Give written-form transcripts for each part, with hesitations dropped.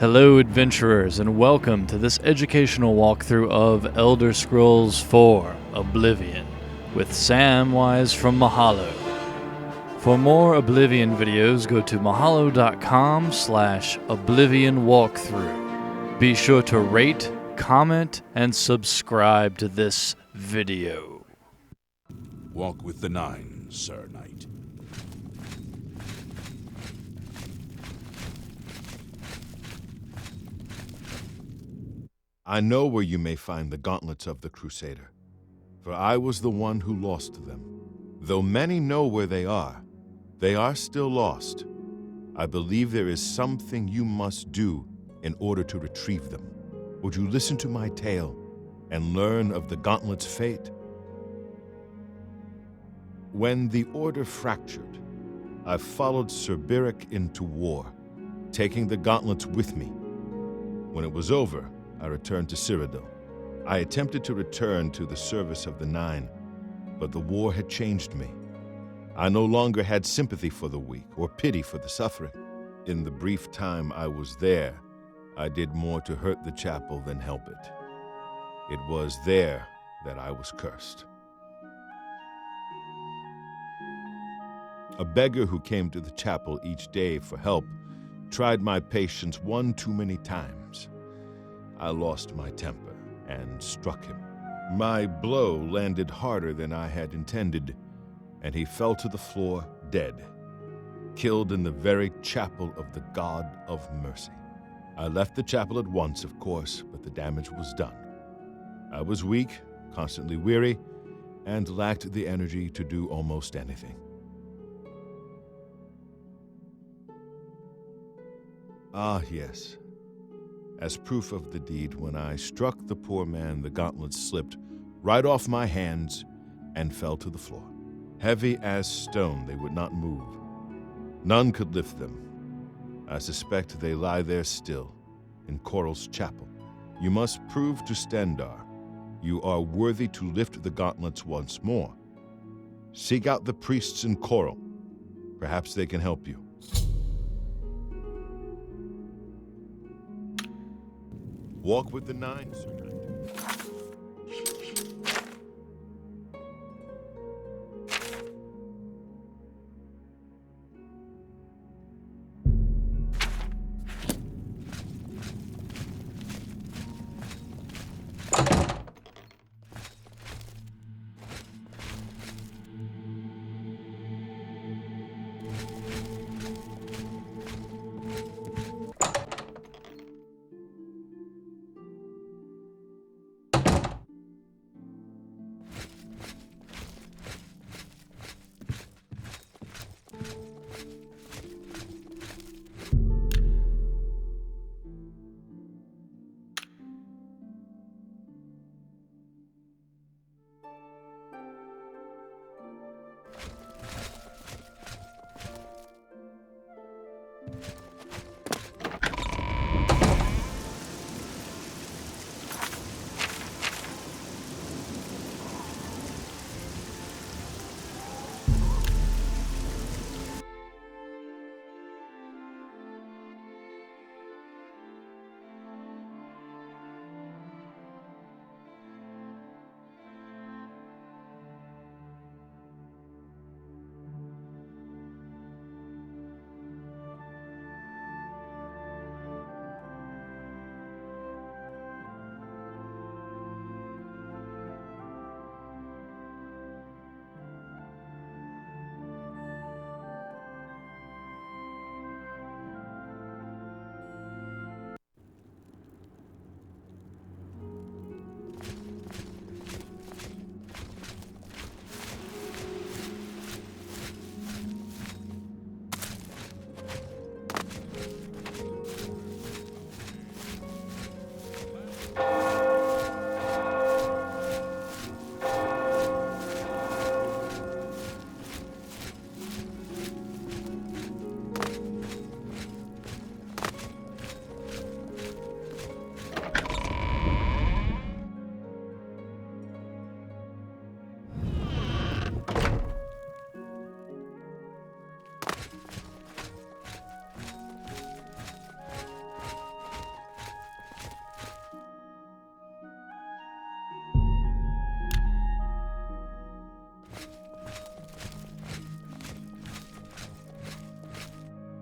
Hello adventurers, and welcome to this educational walkthrough of Elder Scrolls IV: Oblivion with Samwise from Mahalo. For more Oblivion videos, go to mahalo.com/Oblivion walkthrough. Be sure to rate, comment, and subscribe to this video. Walk with the Nine, Sir Knight. I know where you may find the Gauntlets of the Crusader, for I was the one who lost them. Though many know where they are still lost. I believe there is something you must do in order to retrieve them. Would you listen to my tale and learn of the Gauntlet's fate? When the Order fractured, I followed Sir Beric into war, taking the Gauntlets with me. When it was over, I returned to Cyrodiil. I attempted to return to the service of the Nine, but the war had changed me. I no longer had sympathy for the weak or pity for the suffering. In the brief time I was there, I did more to hurt the chapel than help it. It was there that I was cursed. A beggar who came to the chapel each day for help tried my patience one too many times. I lost my temper and struck him. My blow landed harder than I had intended, and he fell to the floor dead, killed in the very chapel of the God of Mercy. I left the chapel at once, of course, but the damage was done. I was weak, constantly weary, and lacked the energy to do almost anything. Ah, yes. As proof of the deed, when I struck the poor man, the gauntlets slipped right off my hands and fell to the floor. Heavy as stone, they would not move. None could lift them. I suspect they lie there still, in Coral's chapel. You must prove to Stendarr you are worthy to lift the gauntlets once more. Seek out the priests in Coral. Perhaps they can help you. Walk with the Nine, Sir Knight.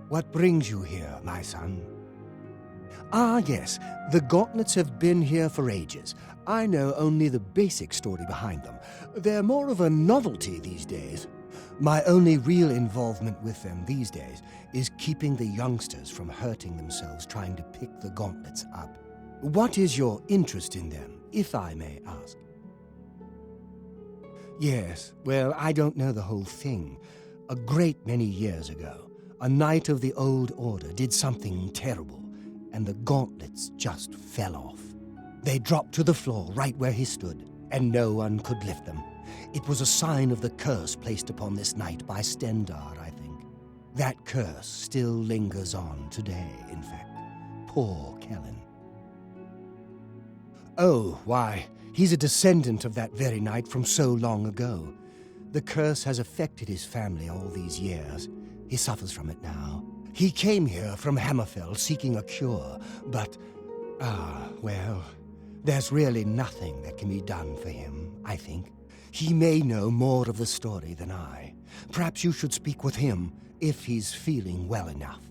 What brings you here, my son? Ah, yes, the Gauntlets have been here for ages. I know only the basic story behind them. They're more of a novelty these days. My only real involvement with them these days is keeping the youngsters from hurting themselves trying to pick the Gauntlets up. What is your interest in them, if I may ask? Yes, well, I don't know the whole thing. A great many years ago, a knight of the Old Order did something terrible, and the Gauntlets just fell off. They dropped to the floor right where he stood, and no one could lift them. It was a sign of the curse placed upon this knight by Stendar, I think. That curse still lingers on today, in fact. Poor Kellen. Oh, why, he's a descendant of that very knight from so long ago. The curse has affected his family all these years. He suffers from it now. He came here from Hammerfell seeking a cure, but, well, there's really nothing that can be done for him, I think. He may know more of the story than I. Perhaps you should speak with him if he's feeling well enough.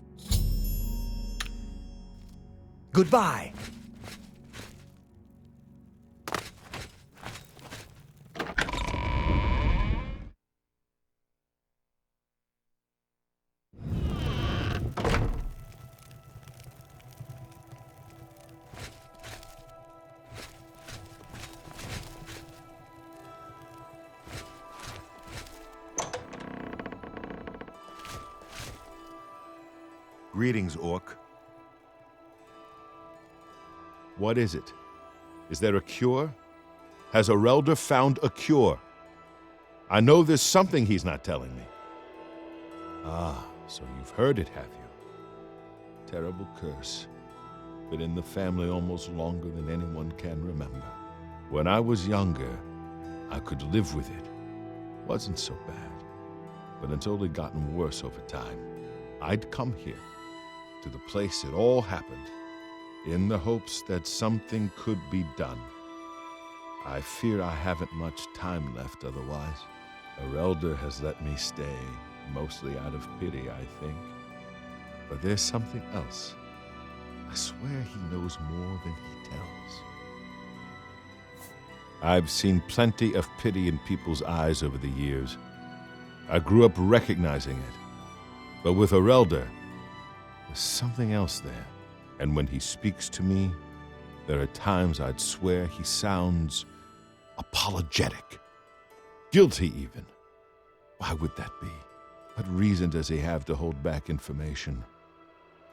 Goodbye. Greetings, Orc. What is it? Is there a cure? Has Arelder found a cure? I know there's something he's not telling me. Ah, so you've heard it, have you? Terrible curse. Been in the family almost longer than anyone can remember. When I was younger, I could live with it. Wasn't so bad. But it's only gotten worse over time. I'd come here, to the place it all happened, in the hopes that something could be done. I fear I haven't much time left otherwise. Arelder has let me stay, mostly out of pity, I think. But there's something else. I swear he knows more than he tells. I've seen plenty of pity in people's eyes over the years. I grew up recognizing it. But with Arelder, there's something else there. And when he speaks to me, there are times I'd swear he sounds apologetic. Guilty, even. Why would that be? What reason does he have to hold back information?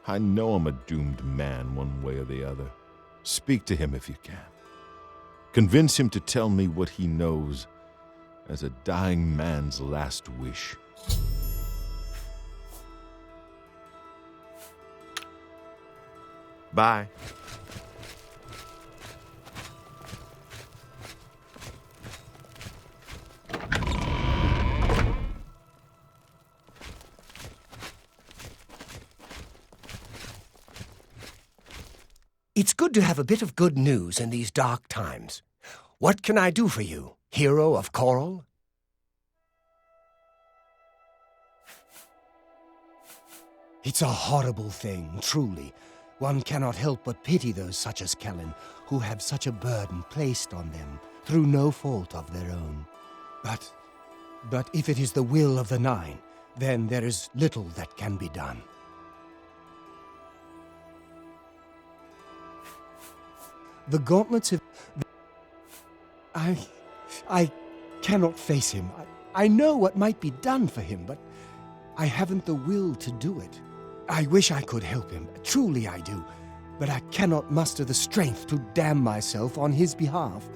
I know I'm a doomed man one way or the other. Speak to him if you can. Convince him to tell me what he knows as a dying man's last wish. Bye. It's good to have a bit of good news in these dark times. What can I do for you, hero of Coral? It's a horrible thing, truly. One cannot help but pity those such as Kellen, who have such a burden placed on them through no fault of their own. But if it is the will of the Nine, then there is little that can be done. The Gauntlets have... I cannot face him. I know what might be done for him, but I haven't the will to do it. I wish I could help him, truly I do, but I cannot muster the strength to damn myself on his behalf.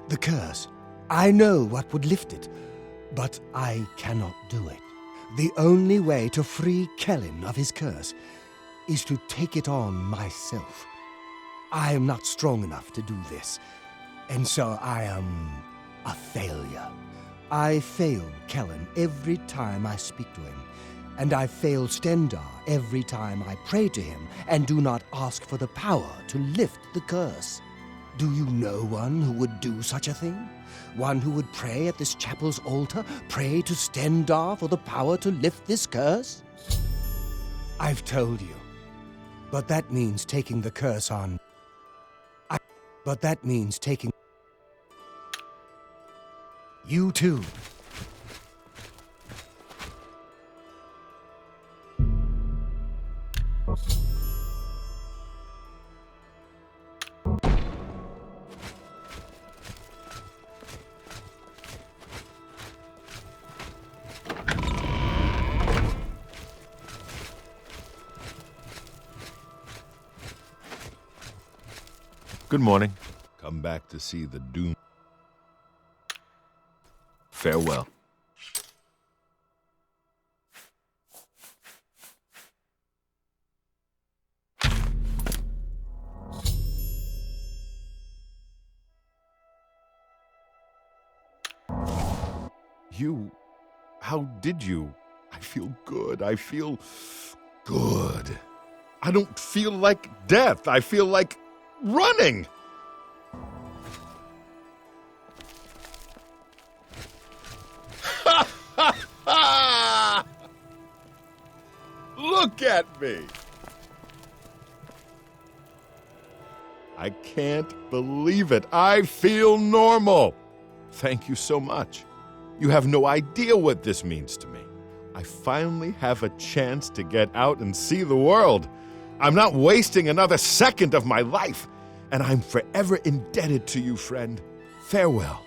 The curse, I know what would lift it, but I cannot do it. The only way to free Kellen of his curse is to take it on myself. I am not strong enough to do this, and so I am a failure. I fail Kellen every time I speak to him, and I fail Stendar every time I pray to him and do not ask for the power to lift the curse. Do you know one who would do such a thing? One who would pray at this chapel's altar, pray to Stendar for the power to lift this curse? I've told you. But that means taking the curse on. But that means taking... You too. Good morning. Come back to see the doom. Farewell. You... How did you? I feel good. I feel good. I don't feel like death. I feel like running. Look at me. I can't believe it. I feel normal. Thank you so much. You have no idea what this means to me. I finally have a chance to get out and see the world. I'm not wasting another second of my life, and I'm forever indebted to you, friend. Farewell.